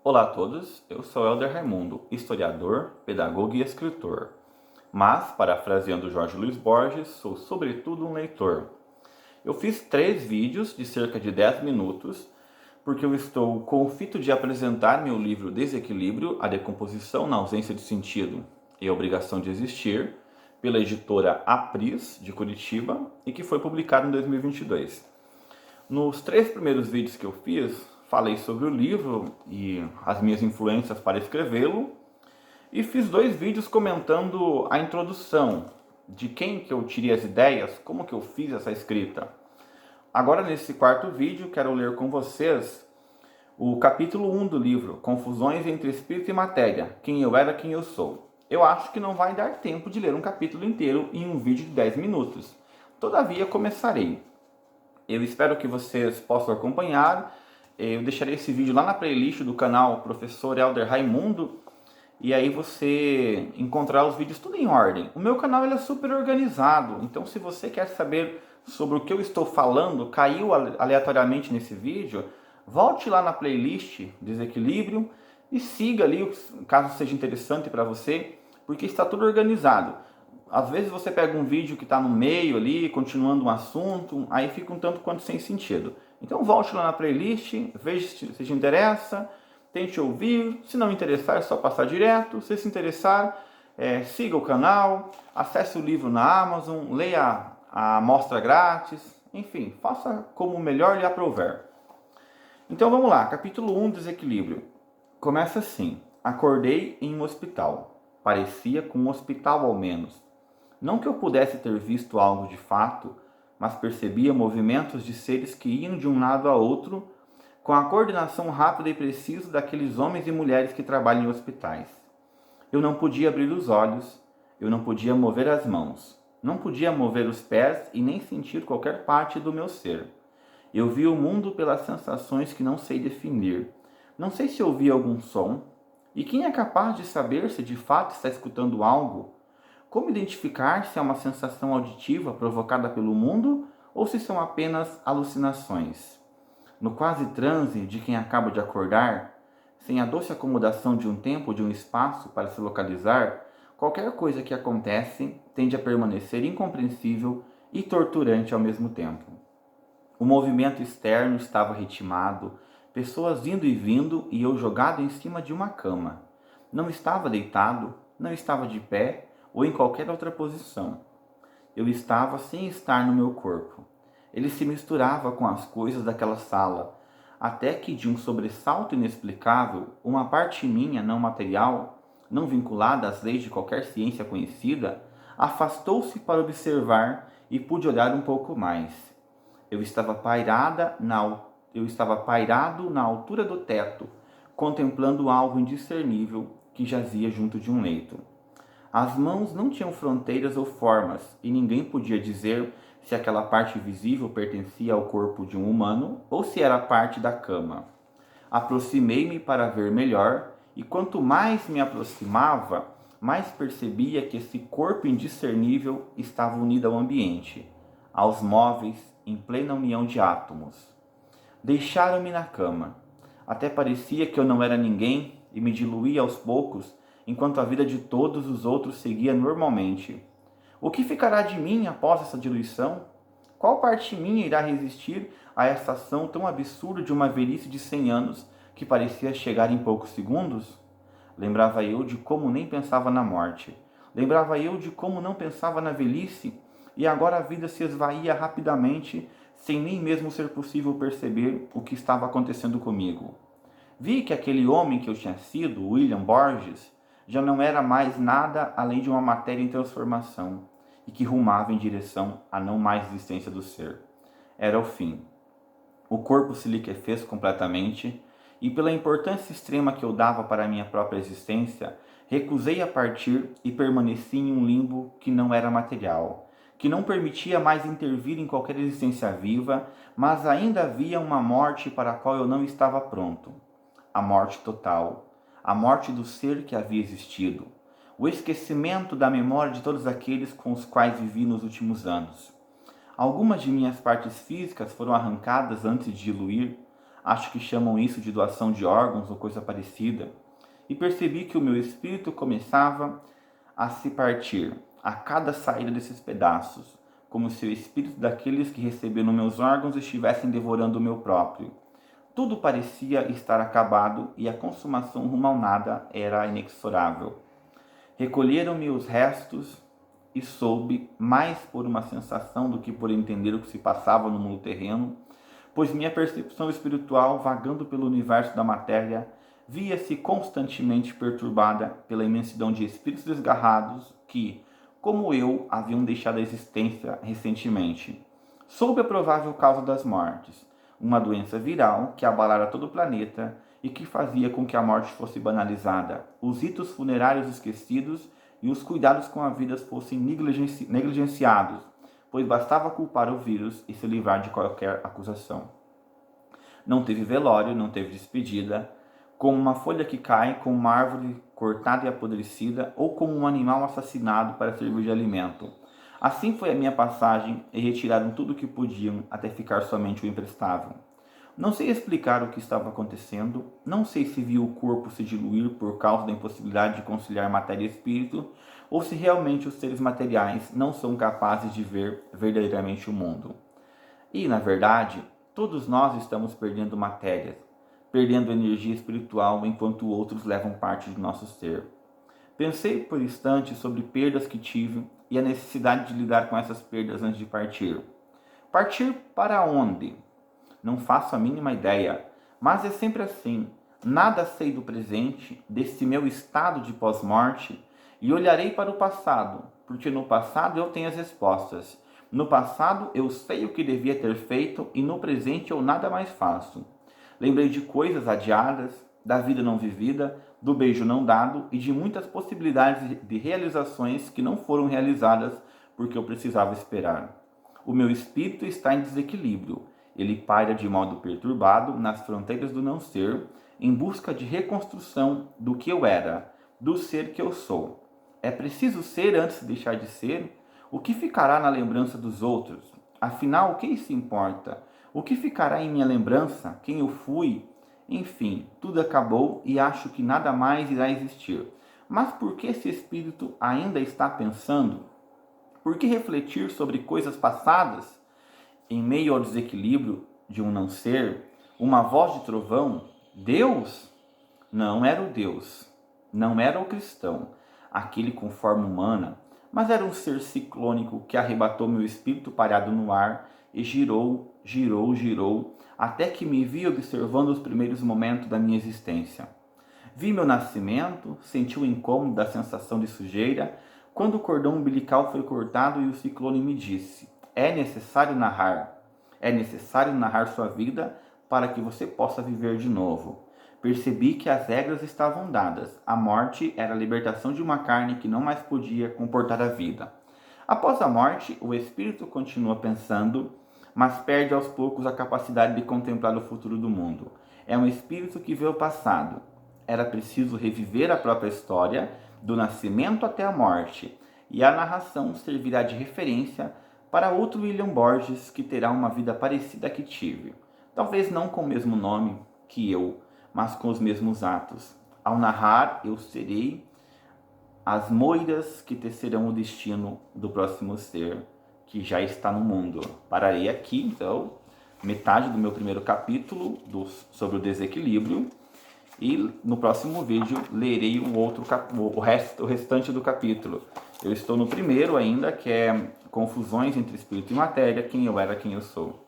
Olá a todos, eu sou Helder Raimundo, historiador, pedagogo e escritor. Mas, parafraseando Jorge Luiz Borges, sou sobretudo um leitor. Eu fiz 3 vídeos de cerca de 10 minutos, porque eu estou com o fito de apresentar meu livro Desequilíbrio, a decomposição na ausência de sentido e a obrigação de existir, pela editora Apris, de Curitiba, e que foi publicado em 2022. Nos 3 primeiros vídeos que eu fiz, falei sobre o livro e as minhas influências para escrevê-lo, e fiz 2 vídeos comentando a introdução, de quem que eu tirei as ideias, como que eu fiz essa escrita. Agora, nesse 4º vídeo, quero ler com vocês o capítulo 1 do livro, Confusões entre Espírito e Matéria, Quem eu era, quem eu sou. Eu acho que não vai dar tempo de ler um capítulo inteiro em um vídeo de 10 minutos. Todavia, começarei. Eu espero que vocês possam acompanhar. Eu deixarei esse vídeo lá na playlist do canal Professor Helder Raimundo, e aí você encontrará os vídeos tudo em ordem. O meu canal ele é super organizado, então se você quer saber sobre o que eu estou falando, caiu aleatoriamente nesse vídeo, volte lá na playlist Desequilíbrio e siga ali, caso seja interessante para você, porque está tudo organizado. Às vezes você pega um vídeo que está no meio ali, continuando um assunto, aí fica um tanto quanto sem sentido. Então volte lá na playlist, veja se te interessa, tente ouvir. Se não interessar, é só passar direto. Se interessar, siga o canal, acesse o livro na Amazon, leia a amostra grátis, enfim, faça como melhor lhe aprouver. Então vamos lá, capítulo 1, Desequilíbrio. Começa assim: acordei em um hospital. Parecia com um hospital ao menos. Não que eu pudesse ter visto algo de fato, mas percebia movimentos de seres que iam de um lado a outro, com a coordenação rápida e precisa daqueles homens e mulheres que trabalham em hospitais. Eu não podia abrir os olhos, eu não podia mover as mãos, não podia mover os pés e nem sentir qualquer parte do meu ser. Eu via o mundo pelas sensações que não sei definir. Não sei se ouvi algum som, e quem é capaz de saber se de fato está escutando algo? Como identificar se é uma sensação auditiva provocada pelo mundo ou se são apenas alucinações? No quase transe de quem acaba de acordar, sem a doce acomodação de um tempo ou de um espaço para se localizar, qualquer coisa que acontece tende a permanecer incompreensível e torturante ao mesmo tempo. O movimento externo estava ritmado, pessoas indo e vindo e eu jogado em cima de uma cama. Não estava deitado, não estava de pé, ou em qualquer outra posição. Eu estava sem estar no meu corpo. Ele se misturava com as coisas daquela sala, até que de um sobressalto inexplicável, uma parte minha não material, não vinculada às leis de qualquer ciência conhecida, afastou-se para observar e pude olhar um pouco mais. Eu estava pairado na altura do teto, contemplando algo indiscernível que jazia junto de um leito. As mãos não tinham fronteiras ou formas, e ninguém podia dizer se aquela parte visível pertencia ao corpo de um humano ou se era parte da cama. Aproximei-me para ver melhor, e quanto mais me aproximava, mais percebia que esse corpo indiscernível estava unido ao ambiente, aos móveis, em plena união de átomos. Deixaram-me na cama. Até parecia que eu não era ninguém e me diluía aos poucos, enquanto a vida de todos os outros seguia normalmente. O que ficará de mim após essa diluição? Qual parte minha irá resistir a essa ação tão absurda de uma velhice de 100 anos que parecia chegar em poucos segundos? Lembrava eu de como nem pensava na morte. Lembrava eu de como não pensava na velhice, e agora a vida se esvaía rapidamente, sem nem mesmo ser possível perceber o que estava acontecendo comigo. Vi que aquele homem que eu tinha sido, William Borges, já não era mais nada além de uma matéria em transformação e que rumava em direção à não mais existência do ser. Era o fim. O corpo se liquefez completamente e, pela importância extrema que eu dava para a minha própria existência, recusei a partir e permaneci em um limbo que não era material, que não permitia mais intervir em qualquer existência viva, mas ainda havia uma morte para a qual eu não estava pronto. A morte total. A morte do ser que havia existido, o esquecimento da memória de todos aqueles com os quais vivi nos últimos anos. Algumas de minhas partes físicas foram arrancadas antes de diluir, acho que chamam isso de doação de órgãos ou coisa parecida, e percebi que o meu espírito começava a se partir a cada saída desses pedaços, como se o espírito daqueles que receberam meus órgãos estivessem devorando o meu próprio. Tudo parecia estar acabado e a consumação rumo ao nada era inexorável. Recolheram-me os restos e soube, mais por uma sensação do que por entender o que se passava no mundo terreno, pois minha percepção espiritual, vagando pelo universo da matéria, via-se constantemente perturbada pela imensidão de espíritos desgarrados que, como eu, haviam deixado a existência recentemente. Soube a provável causa das mortes, uma doença viral que abalara todo o planeta e que fazia com que a morte fosse banalizada, os ritos funerários esquecidos e os cuidados com a vida fossem negligenciados, pois bastava culpar o vírus e se livrar de qualquer acusação. Não teve velório, não teve despedida, como uma folha que cai, como uma árvore cortada e apodrecida, ou como um animal assassinado para servir de alimento. Assim foi a minha passagem, e retiraram tudo o que podiam, até ficar somente o imprestável. Não sei explicar o que estava acontecendo, não sei se vi o corpo se diluir por causa da impossibilidade de conciliar matéria e espírito, ou se realmente os seres materiais não são capazes de ver verdadeiramente o mundo. E, na verdade, todos nós estamos perdendo matéria, perdendo energia espiritual enquanto outros levam parte do nosso ser. Pensei por instantes sobre perdas que tive e a necessidade de lidar com essas perdas antes de partir. Partir para onde? Não faço a mínima ideia, mas é sempre assim. Nada sei do presente, desse meu estado de pós-morte, e olharei para o passado, porque no passado eu tenho as respostas. No passado eu sei o que devia ter feito e no presente eu nada mais faço. Lembrei de coisas adiadas, da vida não vivida, do beijo não dado e de muitas possibilidades de realizações que não foram realizadas porque eu precisava esperar. O meu espírito está em desequilíbrio. Ele paira de modo perturbado nas fronteiras do não ser, em busca de reconstrução do que eu era, do ser que eu sou. É preciso ser antes de deixar de ser? O que ficará na lembrança dos outros? Afinal, o que isso importa? O que ficará em minha lembrança? Quem eu fui? Enfim, tudo acabou e acho que nada mais irá existir. Mas por que esse espírito ainda está pensando? Por que refletir sobre coisas passadas? Em meio ao desequilíbrio de um não ser, uma voz de trovão, Deus? Não era o Deus, não era o cristão, aquele com forma humana, mas era um ser ciclônico que arrebatou meu espírito parado no ar e girou, até que me vi observando os primeiros momentos da minha existência. Vi meu nascimento, senti o incômodo da sensação de sujeira, quando o cordão umbilical foi cortado e o ciclone me disse: é necessário narrar sua vida para que você possa viver de novo. Percebi que as regras estavam dadas. A morte era a libertação de uma carne que não mais podia comportar a vida. Após a morte, o espírito continua pensando, mas perde aos poucos a capacidade de contemplar o futuro do mundo. É um espírito que vê o passado. Era preciso reviver a própria história, do nascimento até a morte, e a narração servirá de referência para outro William Borges que terá uma vida parecida à que tive. Talvez não com o mesmo nome que eu, mas com os mesmos atos. Ao narrar, eu serei as moiras que tecerão o destino do próximo ser que já está no mundo. Pararei aqui, então, metade do meu primeiro capítulo sobre o desequilíbrio, e no próximo vídeo lerei o restante do capítulo. Eu estou no primeiro ainda, que é confusões entre espírito e matéria, quem eu era, quem eu sou.